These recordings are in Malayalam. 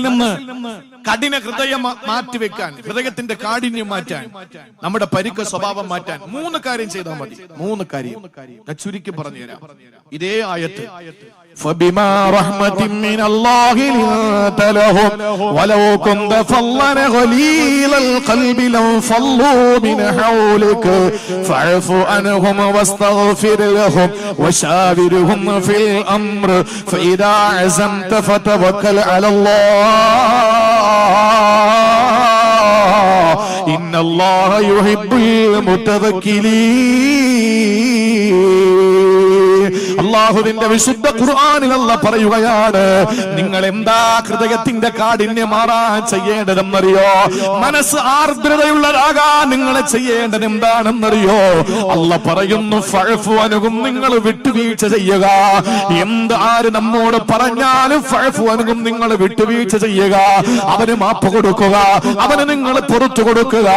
നിന്ന് കഠിന ഹൃദയം മാറ്റിവെക്കാൻ, ഹൃദയത്തിന്റെ കാഠിന്യം മാറ്റാൻ, നമ്മുടെ പരുക്ക സ്വഭാവം മാറ്റാൻ 3 കാര്യം ചെയ്താൽ മതി. 3 കാര്യം ഞാൻ ചുരുക്കി പറഞ്ഞുതരാം. ഇതേ ആയത്ത് فبما رحمة من الله لنت لهم ولو كنت فظا غليظ القلب لانفضوا من حولك فاعف عنهم واستغفر لهم وشاورهم في الأمر فإذا عزمت فتوكل على الله إن الله يحب المتوكلين. അല്ലാഹുവിന്റെ വിശുദ്ധ ഖുർആനിൽ അല്ലാഹ് പറയുകയാണ്, നിങ്ങൾ എന്താ ഹൃദയത്തിന്റെ കാഠിന്യം മാറാൻ ചെയ്യേണ്ടതെന്നറിയോ? മനസ്സ് ആർദ്രതയുള്ളതാകാൻ നിങ്ങൾ ചെയ്യേണ്ടത് എന്താണെന്നറിയോ? അല്ലാഹ് പറയുന്നു, ഫഅഫു അൻഹും, നിങ്ങൾ വിട്ടുവീഴ്ച ചെയ്യുക. എന്ത് ആര് നമ്മോട് പറഞ്ഞാലും ഫഅഫു അൻഹും, നിങ്ങൾ വിട്ടുവീഴ്ച ചെയ്യുക. അവന് മാപ്പ് കൊടുക്കുക, അവന് നിങ്ങൾ പുറത്തു കൊടുക്കുക,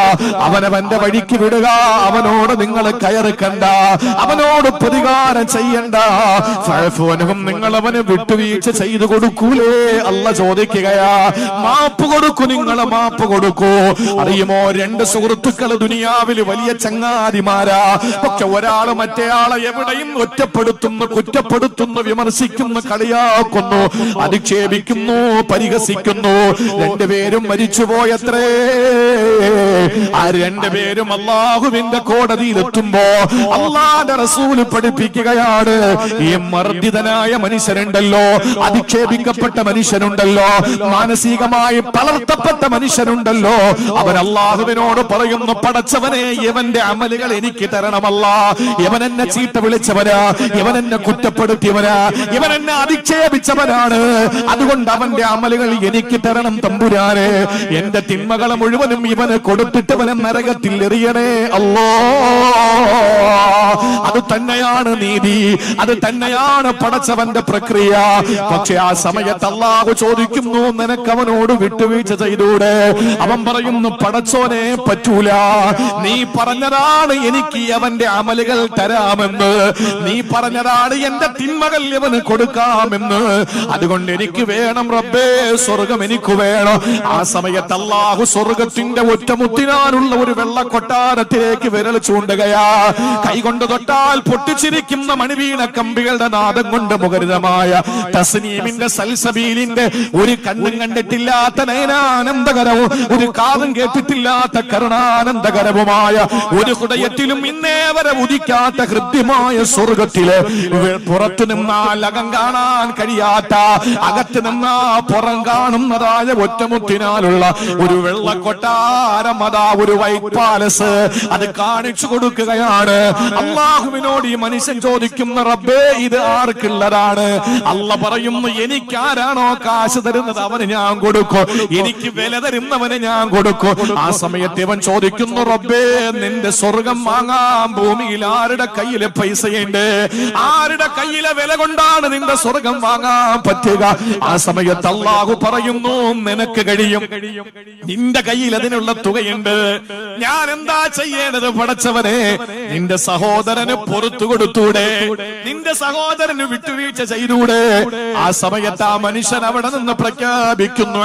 അവനവന്റെ വഴിക്ക് വിടുക. അവനോട് നിങ്ങൾ കയറിക്കണ്ട, അവനോട് പ്രതികാരം ചെയ്യണ്ട. നിങ്ങൾ അവന് വിട്ടുവീഴ്ച ചെയ്തു കൊടുക്കൂലേ? അല്ല ചോദിക്കുകയാ. മാപ്പ് കൊടുക്കൂ, നിങ്ങൾ മാപ്പ് കൊടുക്കൂ. അറിയുമോ, 2 സുഹൃത്തുക്കൾ ദുനിയാവിൽ വലിയ ചങ്ങാതിമാരാ. പക്ഷെ ഒരാള് മറ്റേയാളെ എവിടെയും ഒറ്റപ്പെടുത്തുന്നു, കുറ്റപ്പെടുത്തുന്നു, വിമർശിക്കുന്നു, കളിയാക്കുന്നു, അധിക്ഷേപിക്കുന്നു, പരിഹസിക്കുന്നു. 2 പേരും മരിച്ചുപോയത്രേ. ആ 2 പേരും അല്ലാഹുവിന്റെ കോടതിയിലെത്തുമ്പോ അല്ലാഹുവിന്റെ റസൂല് പഠിപ്പിക്കുകയാണ്, ഈ മർദ്ദിതനായ മനുഷ്യനുണ്ടല്ലോ, അധിക്ഷേപിക്കപ്പെട്ട മനുഷ്യനുണ്ടല്ലോ, മാനസികമായി തളർത്തപ്പെട്ട മനുഷ്യനുണ്ടല്ലോ, അവൻ അല്ലാഹുവിനോട് പറയുന്നു, പടച്ചവനെ, ഇവന്റെ അമലുകൾ എനിക്ക് തരണമല്ല. ഇവൻ എന്നെ ചീത്ത വിളിച്ചവനാ, ഇവൻ എന്നെ കുറ്റപ്പെടുത്തിയവനാ, ഇവൻ എന്നെ അധിക്ഷേപിച്ചവനാണ്. അതുകൊണ്ട് അവന്റെ അമലുകൾ എനിക്ക് തരണം തമ്പുരാനെ. എന്റെ തിന്മകളെ മുഴുവനും ഇവന് കൊടുത്തിട്ടവനെ നരകത്തിൽ എറിയണേ അല്ലാ. അത് തന്നെയാണ് നീതി, അത് തന്നെയാണ് പടച്ചവന്റെ പ്രക്രിയ. പക്ഷെ ആ സമയത്ത് അല്ലാഹു ചോദിക്കുന്നു, നിനക്ക് അവനോട് വിട്ടുവീഴ്ച ചെയ്തൂടെ? അവൻ പറയുന്നു, പടച്ചോനെ, പറ്റൂല. നീ പറഞ്ഞതാണ് എനിക്ക് അവന്റെ അമലുകൾ തരാമെന്ന്, നീ പറഞ്ഞതാണ് എന്റെ തിന്മകൾ അവന് കൊടുക്കാമെന്ന്. അതുകൊണ്ട് എനിക്ക് വേണം റബ്ബേ, സ്വർഗം എനിക്ക് വേണം. ആ സമയത്ത് അല്ലാഹു സ്വർഗത്തിന്റെ ഒറ്റമുത്തിനാനുള്ള ഒരു വെള്ള കൊട്ടാരത്തിലേക്ക് വിരൽ ചൂണ്ടുകയാ. കൈകൊണ്ട് തൊട്ടാൽ പൊട്ടിച്ചിരിക്കുന്ന മണിവീണ കമ്പികളുടെ നാദം കൊണ്ട് മുഖരിതമായ തസ്നീമിന്റെ സൽസബീലിന്റെ ഒരു കണ്ണും കണ്ടിട്ടില്ലാത്ത നയനാനന്ദകരവും ഒരു കാതും കേട്ടിട്ടില്ലാത്ത കരുണാനന്ദകരവുമായ ഒരു ഹൃദയത്തിലും ഇന്നേ വരെ ഉദിക്കാത്ത ഹൃദ്യമായ സ്വർഗത്തില് പുറത്തു നിന്നാൽ അകം കാണാൻ കഴിയാത്ത, അകത്ത് നിന്നാ പുറം കാണുന്നതായ ഒറ്റമുത്തിനാലുള്ള ഒരു വെള്ളക്കൊട്ടാരം, അതാ ഒരു വൈറ്റ് പാലസ്, അത് കാണിച്ചു കൊടുക്കുകയാണ്. അല്ലാഹുവിനോട് ഈ മനുഷ്യൻ ചോദിക്കുന്ന, റബ്ബേ, ഇത് ആർക്കുള്ളതാണ്? അല്ല പറയുന്നു, എനിക്കാരാണോ കാശ് തരുന്നത് അവന് ഞാൻ കൊടുക്കും, എനിക്ക് വില തരുന്നവന് ഞാൻ കൊടുക്കും. ആ സമയത്ത് ഇവൻ ചോദിക്കുന്നു, റബ്ബേ, നിന്റെ സ്വർഗം വാങ്ങാൻ ഭൂമിയിൽ ആരുടെ കയ്യിലെ പൈസയുണ്ട്? ആരുടെ കയ്യിലെ വില കൊണ്ടാണ് നിന്റെ സ്വർഗം വാങ്ങാൻ പറ്റുക? ആ സമയത്ത് അല്ലാഹു പറയുന്നു, നിനക്ക് കഴിയും, നിന്റെ കയ്യിൽ അതിനുള്ള തുകയുണ്ട്. ഞാൻ എന്താ ചെയ്യേണ്ടത് പടച്ചവനെ? നിന്റെ സഹോദരന് പുറത്തു കൊടുത്തൂടെ? നിന്റെ സഹോദരന് വിട്ടുവീഴ്ച ചെയ്തൂടെ? ആ സമയത്ത് ആ മനുഷ്യൻ അവിടെ നിന്ന് പ്രഖ്യാപിക്കുന്നു,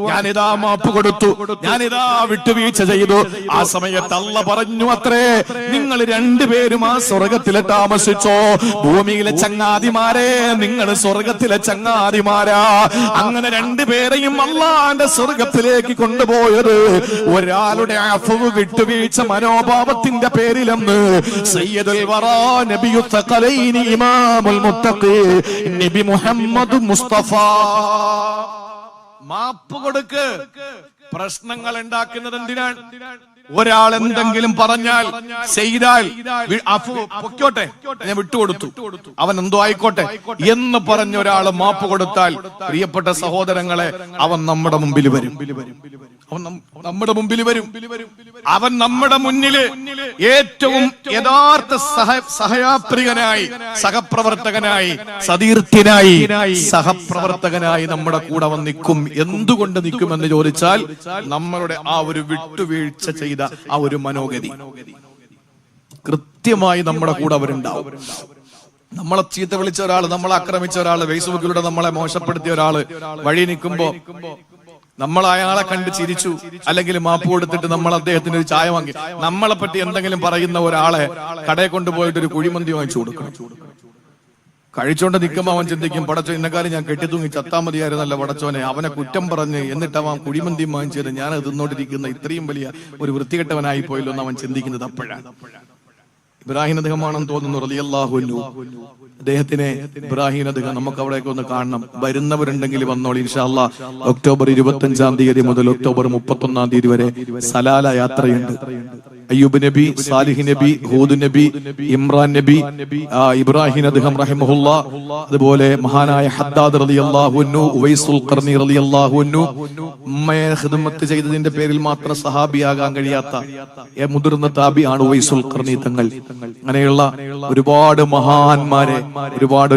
ഞാനിതാ മാപ്പ് കൊടുത്തു, ഞാനിതാ വിട്ടുവീഴ്ച ചെയ്തു. ആ സമയത്ത് അല്ല പറഞ്ഞു അത്രേ, നിങ്ങൾ 2 പേരും ആ സ്വർഗത്തിലെ താമസിച്ചോ. ഭൂമിയിലെ ചങ്ങാതിമാരെ, നിങ്ങൾ സ്വർഗത്തിലെ ചങ്ങാതിമാരാ. അങ്ങനെ 2 പേരെയും അല്ലാഹുവിന്റെ സ്വർഗത്തിലേക്ക് കൊണ്ടുപോയത് ഒരാളുടെ അഫ്വ്, വിട്ടുവീഴ്ച മനോഭാവത്തിന്റെ പേരിലെന്ന് സയ്യിദുൽ വറാ നബിയുൽ തഖലൈനി ഇമാമുൽ മുത്തഖി നബി മുഹമ്മദ് മുസ്തഫ. മാപ്പ് കൊടുക്ക്. പ്രശ്നങ്ങൾ ഉണ്ടാക്കുന്നത് എന്തിനാണ്? ഒരാൾ എന്തെങ്കിലും പറഞ്ഞാൽ, ചെയ്താൽ പൊക്കോട്ടെ, ഞാൻ വിട്ടുകൊടുത്തു, അവൻ എന്തോ ആയിക്കോട്ടെ എന്ന് പറഞ്ഞ ഒരാൾ മാപ്പ് കൊടുത്താൽ, പ്രിയപ്പെട്ട സഹോദരങ്ങളെ, അവൻ നമ്മുടെ മുമ്പിൽ വരും. അവൻ നമ്മുടെ മുമ്പിൽ വരും. അവൻ നമ്മുടെ മുന്നില് ഏറ്റവും യഥാർത്ഥ സഹയാത്രികനായി, സഹപ്രവർത്തകനായി, സതീർത്ഥ്യനായി, സഹപ്രവർത്തകനായി നമ്മുടെ കൂടെ അവൻ നിൽക്കും. എന്തുകൊണ്ട് നിൽക്കുമെന്ന് ചോദിച്ചാൽ, നമ്മളുടെ ആ ഒരു വിട്ടുവീഴ്ച ചെയ്ത ആ ഒരു മനോഗതി കൃത്യമായി നമ്മുടെ കൂടെ അവരുണ്ടാവും. നമ്മളെ ചീത്ത വിളിച്ച ഒരാൾ, നമ്മളെ ആക്രമിച്ച ഒരാൾ, ഫേസ്ബുക്കിലൂടെ നമ്മളെ മോശപ്പെടുത്തിയ ഒരാള് വഴി നിൽക്കുമ്പോ നമ്മൾ അയാളെ കണ്ട് ചിരിച്ചു, അല്ലെങ്കിൽ മാപ്പ് കൊടുത്തിട്ട് നമ്മൾ അദ്ദേഹത്തിന് ഒരു ചായ വാങ്ങി, നമ്മളെ പറ്റി എന്തെങ്കിലും പറയുന്ന ഒരാളെ കടയിൽ കൊണ്ടുപോയിട്ട് ഒരു കുഴിമന്തി വാങ്ങിച്ചു കൊടുക്കണം. കഴിച്ചോണ്ട് നിൽക്കുമ്പോ അവൻ ചിന്തിക്കും, പടച്ചോ ഇന്നക്കാലം ഞാൻ കെട്ടിത്തൂങ്ങി ചത്താ മതിയായിരുന്നല്ല പടച്ചോനെ, അവനെ കുറ്റം പറഞ്ഞ് എന്നിട്ട് അവൻ കുഴിമന്തി വാങ്ങിച്ചത് ഞാൻ തിന്നോണ്ടിരിക്കുന്ന ഇത്രയും വലിയ ഒരു വൃത്തികെട്ടവനായി പോയല്ലോ എന്ന് അവൻ ചിന്തിക്കുന്നത് അപ്പോഴാണ്. ഇബ്രാഹിം അദ്ദേഹമാണെന്ന് തോന്നുന്നു റളിയല്ലാഹു അൻഹു. അദ്ദേഹത്തിനെ ഇബ്രാഹിം അദ്ദേഹം നമുക്ക് അവിടേക്ക് ഒന്ന് കാണണം. വരുന്നവരുണ്ടെങ്കിൽ വന്നോളി ഇൻഷാ അല്ലാഹ്. ഒക്ടോബർ 25-ാം തീയതി മുതൽ ഒക്ടോബർ 31-ാം തീയതി വരെ സലാല യാത്രയുണ്ട്. അയ്യൂബ് നബി, സാലിഹ് നബി, ഹൂദ് നബി, ഇമ്രാൻ നബി, ഇബ്രാഹിം അദ്ദേഹം റഹിമഹുല്ലാ, അതുപോലെ മഹാനായ ഹദ്ദാദ് റളിയല്ലാഹു അൻഹു, ഉവൈസുൽ ഖർനി റളിയല്ലാഹു അൻഹു, ഉമ്മയെ ഖിദ്മത്ത് ചെയ്തതിന്റെ പേരിൽ മാത്രം സഹാബിയാകാൻ കഴിയാത്ത മുതിർന്ന താബിയാണ് ഉവൈസുൽ ഖർനി തങ്ങൾ. അങ്ങനെയുള്ള ഒരുപാട് മഹാന്മാരെ,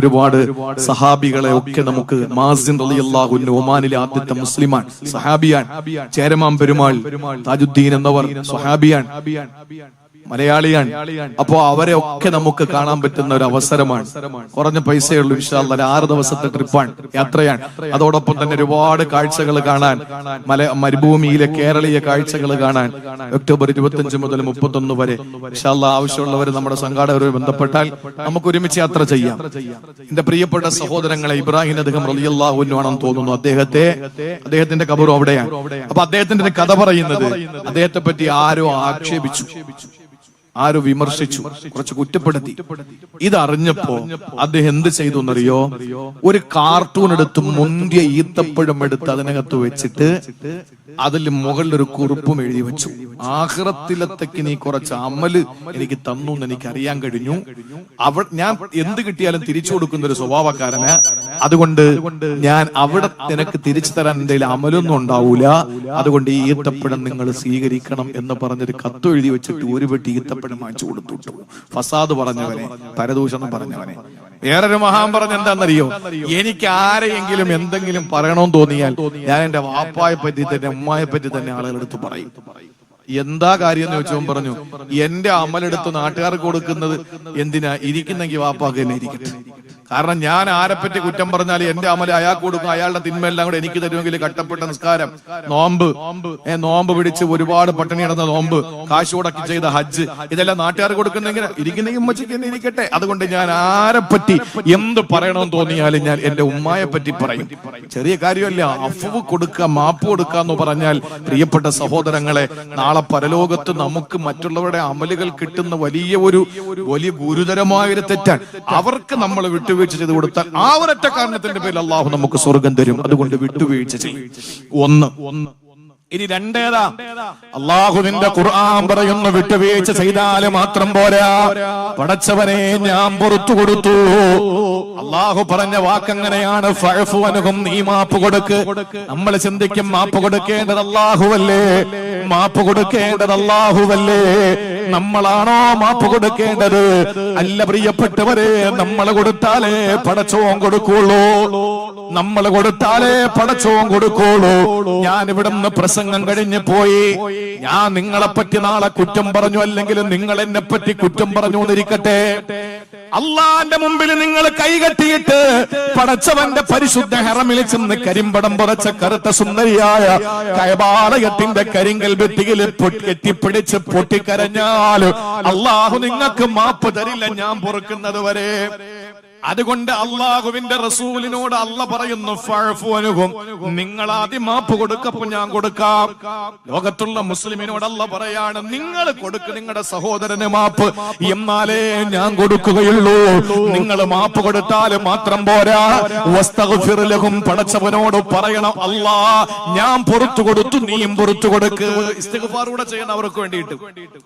ഒരുപാട് സഹാബികളെ ഒക്കെ നമുക്ക്, മാസിൻ റളിയല്ലാഹു അൻഹു ഒമാനിലെ ആദ്യത്തെ മുസ്ലിമാൻ, സഹാബിയാൻ. ചേരമാൻ പെരുമാൾ താജുദ്ദീൻ എന്നവർ സഹാബിയാൻ, മലയാളിയാണ്. അപ്പോ അവരെ ഒക്കെ നമുക്ക് കാണാൻ പറ്റുന്ന ഒരു അവസരമാണ്. കുറഞ്ഞ പൈസയുള്ളൂ ഇൻഷാ അല്ലാഹ്. 6 ദിവസത്തെ ട്രിപ്പാണ്, യാത്രയാണ്. അതോടൊപ്പം തന്നെ ഒരുപാട് കാഴ്ചകൾ കാണാൻ, മരുഭൂമിയിലെ കേരളീയ കാഴ്ചകൾ കാണാൻ ഒക്ടോബർ 25 മുതൽ 31 വരെ ഇൻഷാ അല്ലാഹ് ആവശ്യമുള്ളവർ നമ്മുടെ സംഘാടകരുമായി ബന്ധപ്പെട്ടാൽ നമുക്ക് ഒരുമിച്ച് യാത്ര ചെയ്യാം. എന്റെ പ്രിയപ്പെട്ട സഹോദരങ്ങളെ, ഇബ്രാഹിം അദ്ദേഹം റളിയല്ലാഹു അൻഹു ആണെന്ന് തോന്നുന്നു. അദ്ദേഹത്തിന്റെ ഖബറും അവിടെയാണ്. അപ്പൊ അദ്ദേഹത്തിന്റെ കഥ പറയുന്നത്, അദ്ദേഹത്തെ പറ്റി ആരോ ആക്ഷേപിച്ചു, ആരോ വിമർശിച്ചു, കുറച്ച് കുറ്റപ്പെടുത്തി. ഇതറിഞ്ഞപ്പോ അദ്ദേഹം എന്ത് ചെയ്തു എന്നറിയോ? ഒരു കാർട്ടൂൺ എടുത്ത് മുന്തിയ ഈത്തപ്പഴം എടുത്ത് അതിനകത്ത് വെച്ചിട്ട് അതിൽ മുകളിൽ ഒരു കുറിപ്പും എഴുതി വെച്ചു. ആഖിറത്തിലത്തേക്ക് നീ കുറച്ച് അമല് എനിക്ക് തന്നു എന്ന് എനിക്ക് അറിയാൻ കഴിഞ്ഞു. ഞാൻ എന്ത് കിട്ടിയാലും തിരിച്ചു കൊടുക്കുന്ന ഒരു സ്വഭാവക്കാരന്, അതുകൊണ്ട് ഞാൻ അവിടെ നിനക്ക് തിരിച്ചു തരാൻ എന്തെങ്കിലും അമലൊന്നും ഉണ്ടാവൂല, അതുകൊണ്ട് ഈ ഈത്തപ്പഴം നിങ്ങൾ സ്വീകരിക്കണം എന്ന് പറഞ്ഞൊരു കത്ത് എഴുതി വെച്ചിട്ട് ഒരു വെട്ടി ഈത്തപ്പഴം വാങ്ങിച്ചു കൊടുത്തു. ഫസാദ് പറഞ്ഞവനെ, പരദൂഷണം പറഞ്ഞവനെ. വേറൊരു മഹാൻ പറഞ്ഞ എന്താണെന്നറിയോ? എനിക്ക് ആരെയെങ്കിലും എന്തെങ്കിലും പറയണമെന്ന് തോന്നിയാൽ ഞാൻ എന്റെ വാപ്പായെ പറ്റി തന്നെ, ഉമ്മായെ പറ്റി തന്നെ ആളുകളെടുത്ത് പറയും. എന്താ കാര്യം എന്ന് ചോദിച്ചവൻ പറഞ്ഞു, എന്റെ അമലെടുത്ത് നാട്ടുകാർക്ക് കൊടുക്കുന്നത് എന്തിനാ? ഇരിക്കുന്നെങ്കിൽ വാപ്പാക്ക് തന്നെ ഇരിക്കട്ടെ. കാരണം ഞാൻ ആരെപ്പറ്റി കുറ്റം പറഞ്ഞാൽ എന്റെ അമല അയാൾക്ക് കൊടുക്കും, അയാളുടെ തിന്മയെല്ലാം കൂടെ എനിക്ക് തരുമെങ്കിൽ കട്ടപ്പെട്ട നിസ്കാരം, നോമ്പ് പിടിച്ച് ഒരുപാട് പട്ടിണി കിടന്ന നോമ്പ്, കാശ് മുടക്കി ചെയ്ത ഹജ്ജ്, ഇതെല്ലാം നാട്ടുകാർ കൊടുക്കുന്നെങ്കിൽ ഇരിക്കുന്നെങ്കിൽ ഉമ്മച്ചിക്ക് തന്നെ ഇരിക്കട്ടെ. അതുകൊണ്ട് ഞാൻ ആരെപ്പറ്റി എന്ത് പറയണമെന്ന് തോന്നിയാലും ഞാൻ എന്റെ ഉമ്മായെ പറ്റി പറയും. ചെറിയ കാര്യമല്ല, അഫ്വ് കൊടുക്കുക, മാപ്പ് കൊടുക്കുക എന്ന് പറഞ്ഞാൽ പ്രിയപ്പെട്ട സഹോദരങ്ങളെ, നാളെ പരലോകത്ത് നമുക്ക് മറ്റുള്ളവരുടെ അമലുകൾ കിട്ടുന്ന വലിയ ഗുരുതരമായൊരു തെറ്റാണ്. അവർക്ക് നമ്മൾ വിട്ടുവീഴ്ച ചെയ്ത് കൊടുത്താൽ ആ ഒരൊറ്റ കാരണത്തിന്റെ പേരിൽ അള്ളാഹു നമുക്ക് സ്വർഗം തരും. അതുകൊണ്ട് വിട്ടുവീഴ്ച ചെയ്യും. ഒന്ന്. ഇനി രണ്ടേതാ? അള്ളാഹുവിന്റെ ഖുർആൻ പറയുന്നു, വിട്ടുവീഴ്ച ചെയ്താൽ മാത്രം പോരാ, പടച്ചവനെ ഞാൻ പുറത്തു കൊടുത്തു. അള്ളാഹു പറഞ്ഞ വാക്കങ്ങനെയാണ്, ഫഅഫു അൻഹും, നീ മാപ്പ് കൊടുക്ക്. നമ്മൾ ചിന്തിക്കും, മാപ്പ് കൊടുക്കേണ്ടത് അള്ളാഹുവല്ലേ, മാപ്പ് കൊടുക്കേണ്ടത് അള്ളാഹുവല്ലേ, നമ്മളാണോ മാപ്പ് കൊടുക്കേണ്ടത്? അല്ല പ്രിയപ്പെട്ടവരെ, നമ്മൾ കൊടുത്താലേ പടച്ചോൻ കൊടുക്കുള്ളൂ, നമ്മൾ കൊടുത്താലേ പടച്ചോൻ കൊടുക്കുള്ളൂ. ഞാൻ ഇവിടുന്ന് പ്രസംഗം കഴിഞ്ഞ് പോയി, ഞാൻ നിങ്ങളെ പറ്റി നാളെ കുറ്റം പറഞ്ഞു, അല്ലെങ്കിൽ നിങ്ങൾ എന്നെ പറ്റി കുറ്റം പറഞ്ഞു എന്നിരിക്കട്ടെ, അള്ളാന്റെ മുമ്പിൽ നിങ്ങൾ കൈകെട്ടിയിട്ട് പടച്ചവന്റെ പരിശുദ്ധ ഹറമിൽ ചെന്ന് കരിമ്പടം പുറച്ച കറുത്ത സുന്ദരിയായ കഅബാലയത്തിന്റെ കരിങ്കൽ ഭിത്തിയിൽ കെട്ടിപ്പിടിച്ച് പൊട്ടിക്കരഞ്ഞാൽ അള്ളാഹു നിങ്ങൾക്ക് മാപ്പ് തരില്ല, ഞാൻ പൊറുക്കുന്നത് വരെ. അതുകൊണ്ട് അള്ളാഹുവിന്റെ റസൂലിനോട് അല്ല പറയുന്നു, ഫഅഫു അൻഹും, നിങ്ങൾ ആദ്യം മാപ്പ് കൊടുക്കപ്പോ ഞാൻ കൊടുക്കാം. ലോകത്തുള്ള മുസ്ലിമിനോട് അല്ല പറയാണ്, നിങ്ങൾ കൊടുക്ക് നിങ്ങളുടെ സഹോദരന് മാപ്പ്, എന്നാലേ ഞാൻ കൊടുക്കുകയുള്ളൂ. നിങ്ങൾ മാപ്പ് കൊടുത്താൽ മാത്രം പോരാ, വസ്തഗ്ഫിർ ലഹും, പടച്ചവനോട് പറയണം, അല്ലാ ഞാൻ പുറത്തു കൊടുത്തു, നീയും പുറത്തു കൊടുക്ക്. ഇസ്തിഗ്ഫാർ കൂടെ ചെയ്യണം അവർക്ക് വേണ്ടിയിട്ട്,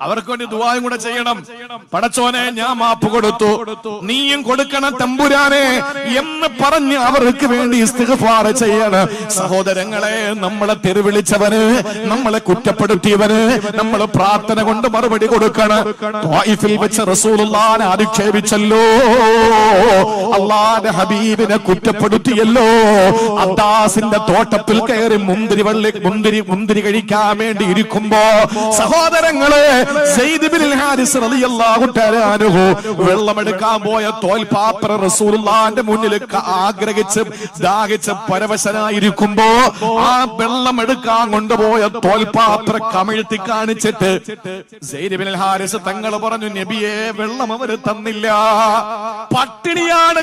അവർക്ക് വേണ്ടി ദുആയും കൂടെ ചെയ്യണം. പടച്ചോനെ ഞാൻ മാപ്പ് കൊടുത്തു, നീയും കൊടുക്കണം, തമ്പുരാനെ എന്ന് പറഞ്ഞ് അവർക്ക് വേണ്ടി ഇസ്തിഗ്ഫാർ ചെയ്യണം. സഹോദരങ്ങളെ, നമ്മളെ തെരുവിളിച്ചവന്, നമ്മളെ കുറ്റപ്പെടുത്തിയവന് നമ്മൾ പ്രാർത്ഥന കൊണ്ട് മറുപടി കൊടുക്കണം. ത്വായിഫിൽ വെച്ച് റസൂലുള്ളാഹിനെ അധിക്ഷേപിച്ചല്ലോ, അല്ലാഹുവിന്റെ ഹബീബിനെ കുറ്റപ്പെടുത്തിയല്ലോ, അബ്ബാസിന്റെ തോട്ടത്തിൽ കയറി മുന്തിരി കഴിക്കാൻ വേണ്ടി ഇരിക്കുമ്പോ സഹോദരങ്ങളെ, സയ്യിദ് ഇബ്നുൽ ഹാരിസ് റളിയല്ലാഹു തആല അൻഹു വെള്ളമെടുക്കാൻ പോയ തോൽപാത്ര റസൂലുള്ളാഹിന്റെ മുന്നിൽ ആഗ്രഹിച്ച് ദാഹിച്ച് പരവശനായിരിക്കുമ്പോ ആ വെള്ളം എടുക്കാൻ കൊണ്ടുപോയ തോൽപാത്ര കമിഴ്ത്തി കാണിച്ചിട്ട് സയ്യിദ് ഇബ്നുൽ ഹാരിസ് തങ്ങൾ പറഞ്ഞു, നബിയെ, വെള്ളം അവര് തന്നില്ല, പട്ടിണിയാണ്.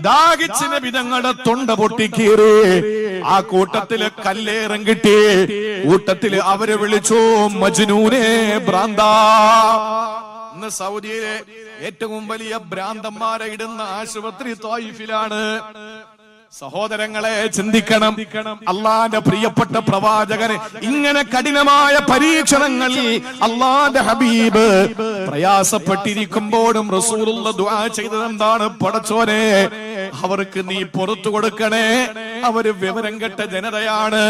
ദാഹിച്ച് നബി തങ്ങളുടെ തൊണ്ട പൊട്ടിക്കീറി. ആ കൂട്ടത്തില് കല്ലേറും കിട്ടി. കൂട്ടത്തില് അവര് വിളിച്ചു മജ്നൂനെ, ഭ്രാന്താ. ഇന്ന് സൗദിയിലെ ഏറ്റവും വലിയ ഭ്രാന്തന്മാരെ ഇടുന്ന ആശുപത്രി ത്വായിഫിലാണ്. സഹോദരങ്ങളെ, ചിന്തിക്കണം. അള്ളാന്റെ പ്രിയപ്പെട്ട പ്രവാചകന് ഇങ്ങനെ കഠിനമായ പരീക്ഷണങ്ങൾ അള്ളാന്റെ ഹബീബ് പ്രയാസപ്പെട്ടിരിക്കുമ്പോഴും റസൂലുള്ള ദുആ ചെയ്തത് എന്താണ്? പടച്ചോനെ, അവർക്ക് നീ പുറത്തു കൊടുക്കണേ. അവര് വിവരം കെട്ട ജനതയാണ്,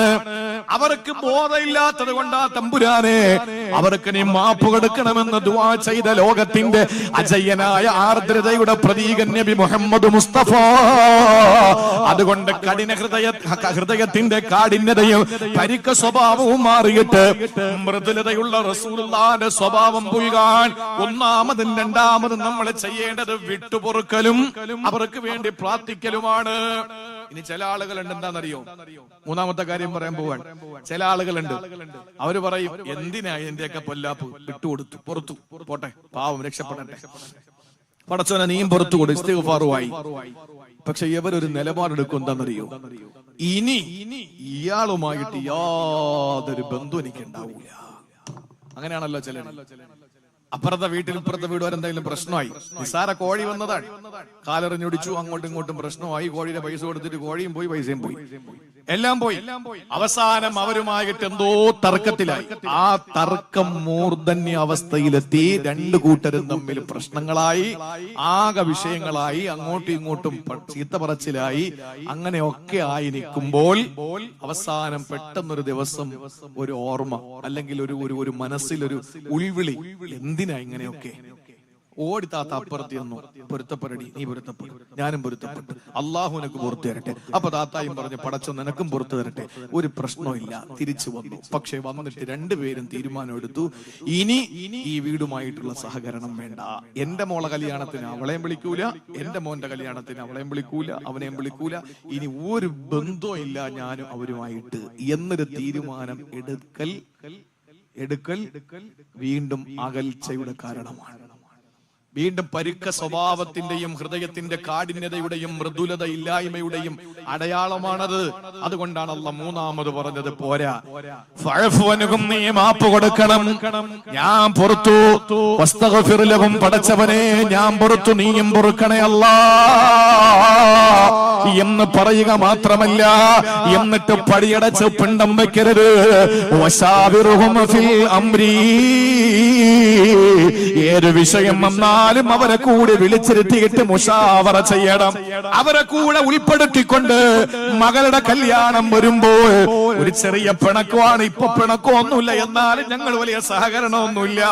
അവർക്ക് ബോധമില്ലാത്തത് കൊണ്ടാ തമ്പുരാനെ, അവർക്ക് നീ മാപ്പ് കൊടുക്കണമെന്ന് ദുആ ചെയ്ത ലോകത്തിന്റെ അജയ്യനായ ആർദ്രതയുടെ പ്രതീകൻ നബി മുഹമ്മദ് മുസ്തഫ. അതുകൊണ്ട് ഹൃദയത്തിന്റെ കാഠിന്യതയും പരിക്ക സ്വഭാവവും മാറിയിട്ട് മൃദുലതയുള്ള റസൂലുള്ളാഹിന്റെ സ്വഭാവം പുൽകാൻ ഒന്നാമതും രണ്ടാമതും നമ്മൾ ചെയ്യേണ്ടത് വിട്ടുപൊറുക്കലും അവർക്ക് വേണ്ടി പ്രാർത്ഥിക്കലുമാണ്. ഇനി ചില ആളുകളുണ്ട്, എന്താണെന്നറിയോ? മൂന്നാമത്തെ കാര്യം പറയാൻ പോവാൻ. ചില ആളുകളുണ്ട്, അവര് പറയും, എന്തിനാ എന്റെയൊക്കെ പൊല്ലാപ്പ്, വിട്ടുകൊടുത്തു, പുറത്തു പോട്ടെ, പാവം രക്ഷപ്പെടട്ടെ, പടച്ചോനെ നീയും പുറത്തു കൊടു, ഇസ്തിഗ്ഫാറുമായി. പക്ഷെ ഇവരൊരു നിലപാടെടുക്കും, എന്താണെന്നറിയോ? ഇനി ഇയാളുമായിട്ട് യാതൊരു ബന്ധം എനിക്ക് ഉണ്ടാവൂല. അങ്ങനെയാണല്ലോ ചില. അപ്പുറത്തെ വീട്ടിൽ ഇപ്പുറത്തെ വീട് എന്തെങ്കിലും പ്രശ്നമായി, നിസാര കോഴി വന്നതാണ്, കാലെറിഞ്ഞൊടിച്ചു, അങ്ങോട്ടും ഇങ്ങോട്ടും പ്രശ്നമായി, കോഴിയുടെ പൈസ കൊടുത്തിട്ട് കോഴിയും പോയി, പൈസയും പോയി, എല്ലാം പോയി. അവസാനം അവരുമായിട്ട് എന്തോ തർക്കത്തിലായി. ആ തർക്കം മൂർധന്യ അവസ്ഥയിലെത്തി. രണ്ടു കൂട്ടരും തമ്മിൽ പ്രശ്നങ്ങളായി, ആകെ വിഷയങ്ങളായി, അങ്ങോട്ടും ഇങ്ങോട്ടും ചീത്ത പറച്ചിലായി. അങ്ങനെയൊക്കെ ആയി നിൽക്കുമ്പോൾ അവസാനം പെട്ടെന്നൊരു ദിവസം ഒരു ഓർമ്മ, അല്ലെങ്കിൽ ഒരു മനസ്സിലൊരു ഉൾവിളി, എന്തിനാ ഇങ്ങനെയൊക്കെ? ഓടി താത്ത അപ്പുറത്ത് ചെന്നു, പൊരുത്തപ്പെടടി, നീ പൊരുത്തപ്പെടും, ഞാനും പൊരുത്തപ്പെട്ടു, അള്ളാഹു നിനക്ക് പുറത്തു തരട്ടെ. അപ്പൊ താത്തായും പറഞ്ഞു, പടച്ചോ നിനക്കും പുറത്തു തരട്ടെ, ഒരു പ്രശ്നമില്ല. തിരിച്ചു വന്നു. പക്ഷെ വന്നിട്ട് രണ്ടുപേരും തീരുമാനം എടുത്തു, ഇനി ഈ വീടുമായിട്ടുള്ള സഹകരണം വേണ്ട. എന്റെ മോളെ കല്യാണത്തിന് അവളെയും വിളിക്കൂല, എന്റെ മോന്റെ കല്യാണത്തിന് അവളെയും വിളിക്കൂല, അവനെയും വിളിക്കൂല, ഇനി ഒരു ബന്ധവും ഇല്ല ഞാനും അവരുമായിട്ട് എന്നൊരു തീരുമാനം എടുക്കൽ വീണ്ടും അകൽച്ചയുടെ കാരണമാണ്. വീണ്ടും പരുക്ക സ്വഭാവത്തിന്റെയും ഹൃദയത്തിന്റെ കാഠിന്യതയുടെയും മൃദുലത ഇല്ലായ്മയുടെയും അടയാളമാണത്. അതുകൊണ്ടാണ് അല്ലാഹ് മൂന്നാമത് പറഞ്ഞത്, പോരാ, ഫഅഫ്വൻഹും, നീ മാപ്പ് കൊടുക്കണം, ഞാൻ പുറത്തു, വസ്തഗ്ഫിർ ലഹും, പടച്ചവനെ ഞാൻ പുറത്തു, നീയും പൊറുക്കണേ അല്ലാഹ് എന്ന് പറയുക മാത്രമല്ല, എന്നിട്ട് പടിയടച്ച് പിണ്ടം വെക്കരുത്. വശാവിറുഹും ഫിൽ അംരി, ഏത് വിഷയം വന്നാലും അവരെ കൂടെ വിളിച്ചിരുത്തിയിട്ട് മുശാവറ ചെയ്യണം. അവരെ കൂടെ ഉൾപ്പെടുത്തിക്കൊണ്ട് മകളുടെ കല്യാണം വരുമ്പോൾ ഒരു ചെറിയ പിണക്കമാണ്, ഇപ്പൊ പിണക്കമൊന്നുമില്ല, എന്നാലും ഞങ്ങൾ വലിയ സഹകരണമൊന്നുമില്ല.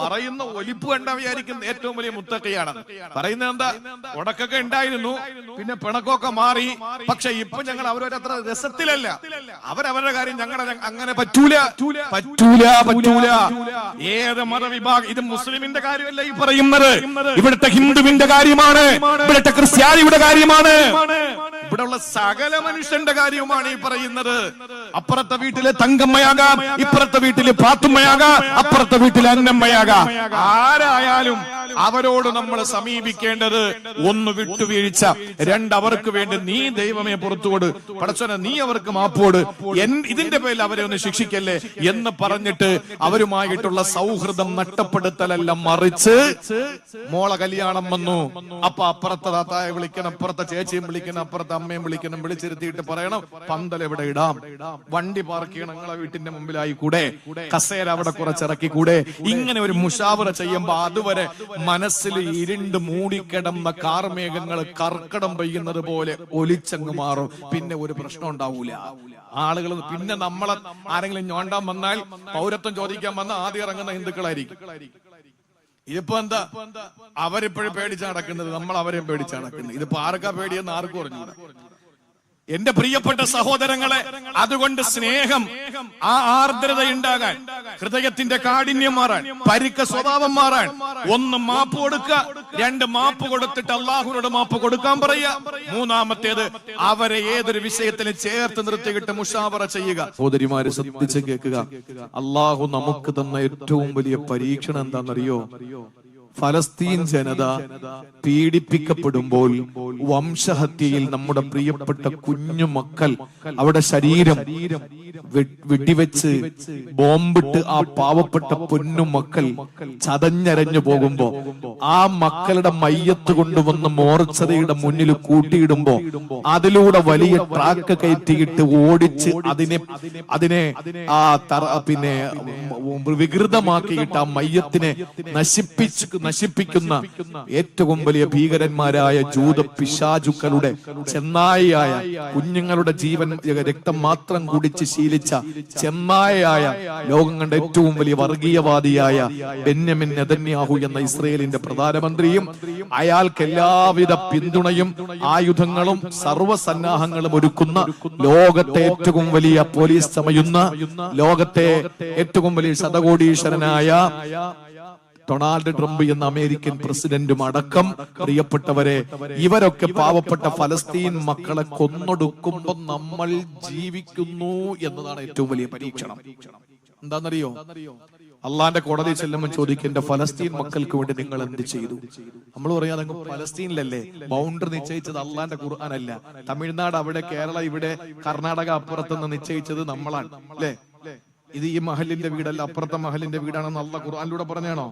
പറയുന്ന ഒലിപ്പ് കണ്ട വിചാരിക്കുന്ന ഏറ്റവും വലിയ മുത്തക്കയാണ്. പറയുന്നത് എന്താ? ഉടക്കൊക്കെ ഉണ്ടായിരുന്നു, പിന്നെ പിണക്കമൊക്കെ മാറി, പക്ഷെ ഇപ്പൊ ഞങ്ങൾ അവരത്ര രസത്തിലല്ല, അവരവരുടെ കാര്യം ഞങ്ങളുടെ അങ്ങനെ പറ്റൂല. ഏത് മതവിഭാഗം, ഇത് മുസ്ലിമിന്റെ കാര്യമല്ല ഈ പറയുന്നത്, ഇവിടുത്തെ ഹിന്ദുവിന്റെ കാര്യമാണ്, ഇവിടുത്തെ ക്രിസ്ത്യാനിയുടെ കാര്യമാണ്, ഇവിടെയുള്ള സകല മനുഷ്യന്റെ കാര്യവുമാണ് ഈ പറയുന്നത്. അപ്പുറത്തെ വീട്ടിലെ തങ്കമ്മയാകാം, ഇപ്പുറത്തെ വീട്ടിലെ പാത്തുമ്മയാകാം, അപ്പുറത്തെ വീട്ടിലെ അന്നമ്മയാകാം, ആരായാലും അവരോട് നമ്മൾ സമീപിക്കേണ്ടത് ഒന്ന് വിട്ടുവീഴ്ച, രണ്ടവർക്ക് വേണ്ടി നീ ദൈവമേ പുറത്തുകൊട്, പടച്ചോനെ നീ അവർക്ക് മാപ്പോട്, ഇതിന്റെ പേരിൽ അവരെ ഒന്ന് ശിക്ഷിക്കല്ലേ എന്ന് പറഞ്ഞിട്ട് അവരുമായിട്ടുള്ള സൗഹൃദം നഷ്ടപ്പെടുത്തലല്ല, മറിച്ച് മോളെ കല്യാണം വന്നു, അപ്പൊ അപ്പുറത്തെ താത്തായെ വിളിക്കണം, അപ്പുറത്തെ ചേച്ചിയും വിളിക്കണം, അപ്പുറത്തെ അമ്മയും വിളിക്കണം, വിളിച്ചിരുത്തിയിട്ട് പറയണം പന്തൽ എവിടെ ഇടാം, വണ്ടി പാർക്ക് ചെയ്യണം നിങ്ങളെ വീട്ടിന്റെ മുമ്പിലായി കൂടെ, കസേര അവിടെ കുറച്ചിറക്കി കൂടെ. ഇങ്ങനെ ഒരു മുഷാവറ ചെയ്യുമ്പോ അതുവരെ മനസ്സിൽ ഇരുണ്ട് മൂടിക്കിടന്ന കാർമേഘങ്ങൾ കർക്കടം പെയ്യുന്നത് പോലെ ഒലിച്ചങ്ങ് മാറും. പിന്നെ ഒരു പ്രശ്നം ഉണ്ടാവൂല. ആളുകൾ പിന്നെ നമ്മളെ ആരെങ്കിലും ഞോണ്ടാൻ വന്നാൽ, പൗരത്വം ചോദിക്കാൻ വന്ന ആദ്യം ഇറങ്ങുന്ന ഹിന്ദുക്കളായിരിക്കും. ഇതിപ്പോ എന്താ, അവരിപ്പോഴും പേടിച്ച് നടക്കുന്നത്, നമ്മൾ അവരെയും പേടിച്ച് നടക്കുന്നത്. ഇതിപ്പോ ആർക്കാ പേടിയെന്ന് ആർക്കും അറിഞ്ഞൂടാ. എന്റെ പ്രിയപ്പെട്ട സഹോദരങ്ങളെ, അതുകൊണ്ട് സ്നേഹം, ആ ആർദ്രത ഉണ്ടാകാൻ, ഹൃദയത്തിന്റെ കാഠിന്യം മാറാൻ, പരിക്ക സ്വഭാവം മാറാൻ, ഒന്ന് മാപ്പ് കൊടുക്കുക, രണ്ട് മാപ്പ് കൊടുത്തിട്ട് അള്ളാഹുവിനോട് മാപ്പ് കൊടുക്കാൻ പറയുക, മൂന്നാമത്തേത് അവരെ ഏതൊരു വിഷയത്തിലും ചേർത്ത് നിർത്തിയിട്ട് മുഷാവറ ചെയ്യുക. സഹോദരിമാര് ശ്രദ്ധിച്ച് കേൾക്കുക, അള്ളാഹു നമുക്ക് തന്ന ഏറ്റവും വലിയ പരീക്ഷണം എന്താണെന്നറിയോ? ഫലസ്തീൻ ജനത പീഡിപ്പിക്കപ്പെടുമ്പോൾ, വംശഹത്യയിൽ നമ്മുടെ പ്രിയപ്പെട്ട കുഞ്ഞു മക്കൾ അവിടെ ശരീരം വെടിവെച്ച് ബോംബിട്ട് ആ പാവപ്പെട്ട പൊന്നു മക്കൾ ചതഞ്ഞരഞ്ഞു പോകുമ്പോ, ആ മക്കളുടെ മയ്യത്ത് കൊണ്ടുവന്ന് മോർച്ചറിയുടെ മുന്നിൽ കൂട്ടിയിടുമ്പോ, അതിലൂടെ വലിയ ട്രാക്ക് കയറ്റിയിട്ട് ഓടിച്ച് അതിനെ പിന്നെ വികൃതമാക്കിയിട്ട് ആ മയ്യത്തിനെ നശിപ്പിക്കുന്ന ഏറ്റവും വലിയ ഭീകരന്മാരായ ജൂത പിശാചുക്കളുടെ ചെന്നായിയായ, കുഞ്ഞുങ്ങളുടെ ജീവൻ രക്തം മാത്രം കുടിച്ച് ശീലിച്ച ചെന്നായയായ, ലോകം കണ്ട ഏറ്റവും വലിയ വർഗീയവാദിയായ ബെന്യാമിൻ നെതന്യാഹു എന്ന ഇസ്രയേലിന്റെ പ്രധാനമന്ത്രിയും അയാൾക്ക് എല്ലാവിധ പിന്തുണയും ആയുധങ്ങളും സർവ്വസന്നാഹങ്ങളും ഒരുക്കുന്ന, ലോകത്തെ ഏറ്റവും വലിയ പോലീസ് ചമയുന്ന, ലോകത്തെ ഏറ്റവും വലിയ ശതകോടീശ്വരനായ ഡൊണാൾഡ് ട്രംപ് എന്ന അമേരിക്കൻ പ്രസിഡന്റും അടക്കം, പ്രിയപ്പെട്ടവരെ, ഇവരൊക്കെ പാവപ്പെട്ട ഫലസ്തീൻ മക്കളെ കൊന്നൊടുക്കുമ്പോൾ നമ്മൾ ജീവിക്കുന്നു എന്നതാണ് ഏറ്റവും വലിയ പരീക്ഷണം. എന്താണെന്നറിയോ? അള്ളാന്റെ കോടതി ചെല്ലുമ്പോൾ ചോദിക്കും, എന്റെ ഫലസ്തീൻ മക്കൾക്ക് വേണ്ടി നിങ്ങൾ എന്ത് ചെയ്തു? നമ്മൾ പറയാ, നിങ്ങൾ ഫലസ്തീനിലല്ലേ ബൗണ്ടറി നിശ്ചയിച്ചത് അള്ളാന്റെ ഖുർആനല്ല. തമിഴ്നാട് അവിടെ, കേരള ഇവിടെ, കർണാടക അപ്പുറത്തുനിന്ന് നിശ്ചയിച്ചത് നമ്മളാണ്, അല്ലേ? ഇത് ഈ മഹലിന്റെ വീടല്ല, അപ്പുറത്തെ മഹലിന്റെ വീടാണെന്ന് അള്ളാഹ് ഖുർആനിലൂടെ പറഞ്ഞാണോ?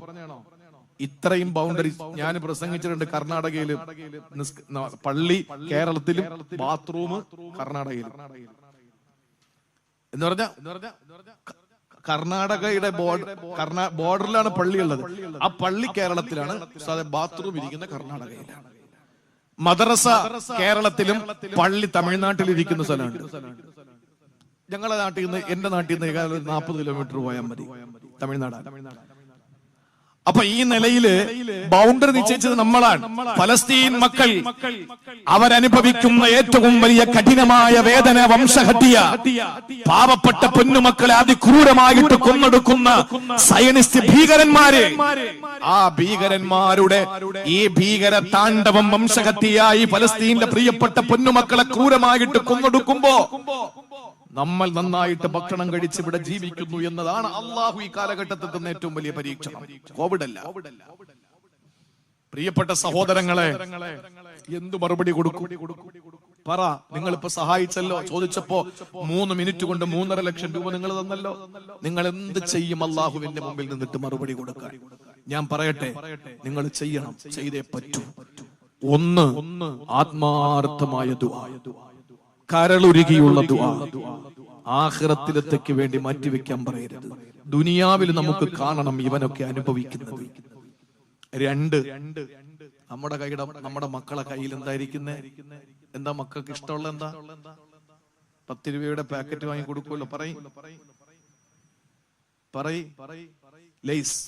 ഇത്രയും ബൗണ്ടറി ഞാൻ പ്രസംഗിച്ചിട്ടുണ്ട്. കർണാടകയിലും പള്ളി, കേരളത്തിലും ബാത്റൂം കർണാടകയിലും. എന്ന് പറഞ്ഞ കർണാടകയുടെ ബോർഡറിലാണ് പള്ളി ഉള്ളത്. ആ പള്ളി കേരളത്തിലാണ്, ബാത്റൂം ഇരിക്കുന്ന കർണാടകയിലാണ്. മദ്രസ കേരളത്തിലും പള്ളി തമിഴ്നാട്ടിൽ ഇരിക്കുന്ന സ്ഥലമുണ്ട്. ഞങ്ങളുടെ നാട്ടിൽ നിന്ന്, എന്റെ നാട്ടിൽ നിന്ന് 40 കിലോമീറ്റർ പോയാൽ മതി, തമിഴ്നാടാണ്. അപ്പൊ ഈ നിലയില് ബൗണ്ടറി നിശ്ചയിച്ചത് നമ്മളാണ്. ഫലസ്തീൻ മക്കൾ അവരനുഭവിക്കുന്ന ഏറ്റവും വലിയ കഠിനമായ വേദന വംശഹത്യ, പാവപ്പെട്ട പൊന്നുമക്കളെ അതിക്രൂരമായിട്ട് കൊന്നൊടുക്കുന്ന സയനിസ്റ്റ് ഭീകരന്മാര്, ആ ഭീകരന്മാരുടെ ഈ ഭീകര താണ്ഡവം വംശഹത്യയായി ഫലസ്തീനിലെ പ്രിയപ്പെട്ട പൊന്നുമക്കളെ ക്രൂരമായിട്ട് കൊന്നൊടുക്കുമ്പോ നമ്മൾ നന്നായിട്ട് ഭക്ഷണം കഴിച്ച് ഇവിടെ ജീവിക്കുന്നു എന്നതാണ് അള്ളാഹു ഈ കാലഘട്ടത്തിൽ തന്നെ ഏറ്റവും വലിയ പരീക്ഷണം. കോവിഡ് അല്ല. പ്രിയപ്പെട്ട സഹോദരങ്ങളെ, എന്തു മറുപടി കൊടുക്കും? പറ. നിങ്ങളിപ്പോ സഹായിച്ചല്ലോ, ചോദിച്ചപ്പോ 3 മിനിറ്റ് കൊണ്ട് 3.5 ലക്ഷം രൂപ നിങ്ങൾ തന്നല്ലോ. നിങ്ങൾ എന്ത് ചെയ്യും അള്ളാഹുവിന്റെ മുമ്പിൽ നിന്നിട്ട് മറുപടി കൊടുക്കാൻ? ഞാൻ പറയട്ടെ, നിങ്ങൾ ചെയ്യണം, ചെയ്തേ പറ്റൂ. ഒന്ന്, ആത്മാർത്ഥമായ ദുആ, കരളുരുകിയുള്ള ദുആ. ആഖിറത്തിലേക്ക് വേണ്ടി മാറ്റിവെക്കാൻ പറയരുത്. ദുനിയാവിൽ നമുക്ക് കാണണം ഇവനൊക്കെ അനുഭവിക്കുന്നത്. 2, നമ്മുടെ മക്കളെ കയ്യിൽ എന്തായിരിക്കുന്നേ? എന്താ മക്കൾക്ക് ഇഷ്ടമുള്ള? എന്താ? 10 രൂപയുടെ പാക്കറ്റ് വാങ്ങി കൊടുക്കുമല്ലോ. ലൈസ്.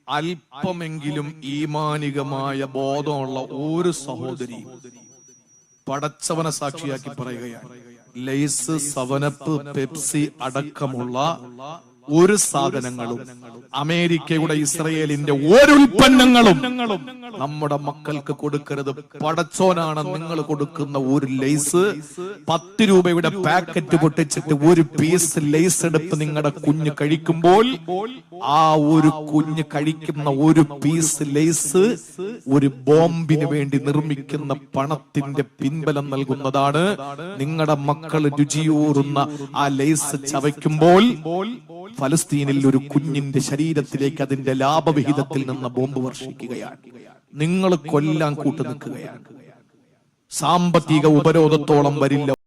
അല്പമെങ്കിലും ഈമാനികമായ ബോധമുള്ള ഒരു സഹോദരി പടച്ചവനെ സാക്ഷിയാക്കി പറയുകയാണ്, ലൈസ്, സവനപ്പ്, പെപ്സി അടക്കമുള്ള ഒരു സാധനങ്ങളും അമേരിക്കയുടെ, ഇസ്രയേലിന്റെ ഒരു ഉൽപ്പന്നങ്ങളും നമ്മുടെ മക്കൾക്ക് കൊടുക്കരുത്. പടച്ചോനാണ് നിങ്ങൾ കൊടുക്കുന്ന ഒരു ലൈസ്, 10 രൂപയുടെ പാക്കറ്റ് പൊട്ടിച്ചിട്ട് ഒരു പീസ് ലൈസ് എടുത്ത് നിങ്ങളുടെ കുഞ്ഞ് കഴിക്കുമ്പോൾ, ആ ഒരു കുഞ്ഞ് കഴിക്കുന്ന ഒരു പീസ് ലൈസ് ഒരു ബോംബിന് വേണ്ടി നിർമ്മിക്കുന്ന പണത്തിന്റെ പിൻബലം നൽകുന്നതാണ്. നിങ്ങളുടെ മക്കൾ രുചിയൂറുന്ന ആ ലൈസ് ചവയ്ക്കുമ്പോൾ ഫലസ്തീനിൽ ഒരു കുഞ്ഞിന്റെ ശരീരത്തിലേക്ക് അതിന്റെ ലാഭവിഹിതത്തിൽ നിന്ന് ബോംബ് വർഷിക്കുകയാണ്. നിങ്ങൾ കൊല്ലാൻ കൂട്ടു നിൽക്കുകയാണ്. സാമ്പത്തിക ഉപരോധത്തോളം വരില്ല.